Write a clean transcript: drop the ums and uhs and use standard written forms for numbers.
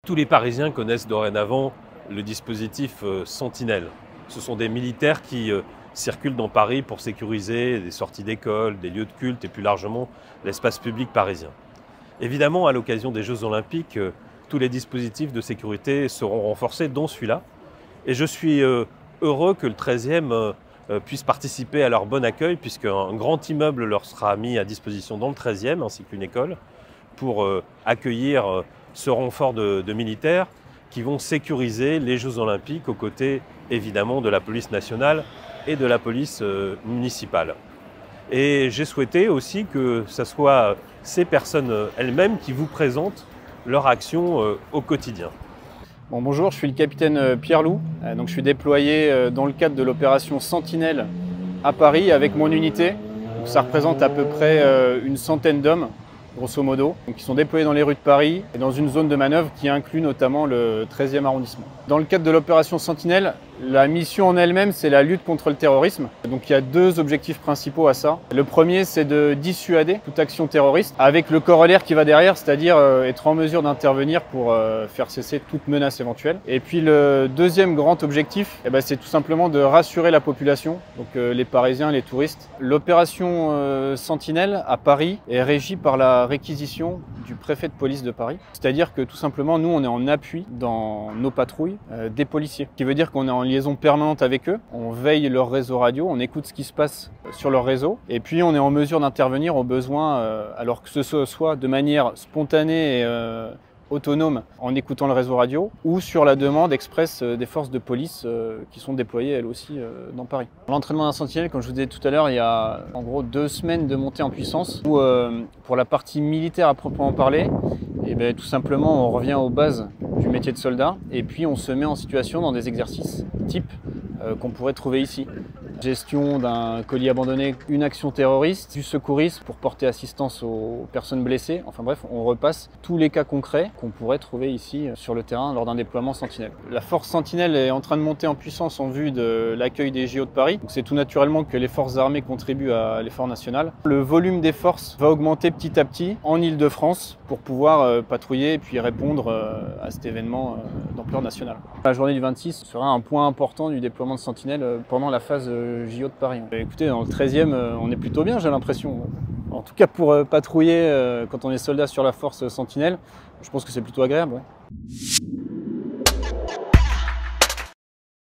Tous les Parisiens connaissent dorénavant le dispositif Sentinelle. Ce sont des militaires qui circulent dans Paris pour sécuriser des sorties d'école, des lieux de culte et plus largement l'espace public parisien. Évidemment, à l'occasion des Jeux Olympiques, tous les dispositifs de sécurité seront renforcés, dont celui-là. Et je suis heureux que le 13e puisse participer à leur bon accueil, puisqu'un grand immeuble leur sera mis à disposition dans le 13e, ainsi qu'une école, pour accueillir ce renfort de militaires qui vont sécuriser les Jeux Olympiques aux côtés, évidemment, de la police nationale et de la police municipale. Et j'ai souhaité aussi que ce soit ces personnes elles-mêmes qui vous présentent leur action au quotidien. Bon, bonjour, je suis le capitaine Pierre Loup. Donc, je suis déployé dans le cadre de l'opération Sentinelle à Paris avec mon unité. Donc, ça représente à peu près une centaine d'hommes, grosso modo, qui sont déployés dans les rues de Paris et dans une zone de manœuvre qui inclut notamment le 13e arrondissement. Dans le cadre de l'opération Sentinelle, la mission en elle-même, c'est la lutte contre le terrorisme. Donc il y a deux objectifs principaux à ça. Le premier, c'est de dissuader toute action terroriste avec le corollaire qui va derrière, c'est-à-dire être en mesure d'intervenir pour faire cesser toute menace éventuelle. Et puis le deuxième grand objectif, c'est tout simplement de rassurer la population, donc les Parisiens, les touristes. L'opération Sentinelle à Paris est régie par la réquisition du préfet de police de Paris. C'est-à-dire que tout simplement, nous, on est en appui dans nos patrouilles des policiers. Ce qui veut dire qu'on est en liaison permanente avec eux, on veille leur réseau radio, on écoute ce qui se passe sur leur réseau et puis on est en mesure d'intervenir au besoin, alors que ce soit de manière spontanée et autonome en écoutant le réseau radio ou sur la demande express des forces de police qui sont déployées elles aussi dans Paris. L'entraînement d'un sentinelle, comme je vous disais tout à l'heure, il y a en gros 2 semaines de montée en puissance où pour la partie militaire à proprement parler, tout simplement on revient aux bases du métier de soldat et puis on se met en situation dans des exercices type qu'on pourrait trouver ici. Gestion d'un colis abandonné, une action terroriste, du secourisme pour porter assistance aux personnes blessées. Enfin bref, on repasse tous les cas concrets qu'on pourrait trouver ici sur le terrain lors d'un déploiement Sentinelle. La force Sentinelle est en train de monter en puissance en vue de l'accueil des JO de Paris. C'est tout naturellement que les forces armées contribuent à l'effort national. Le volume des forces va augmenter petit à petit en Île-de-France pour pouvoir patrouiller et puis répondre à cet événement d'ampleur nationale. La journée du 26 sera un point important du déploiement de Sentinelle pendant la phase JO de Paris. Écoutez, dans le 13e, on est plutôt bien, j'ai l'impression. En tout cas, pour patrouiller quand on est soldat sur la force Sentinelle, je pense que c'est plutôt agréable. Ouais.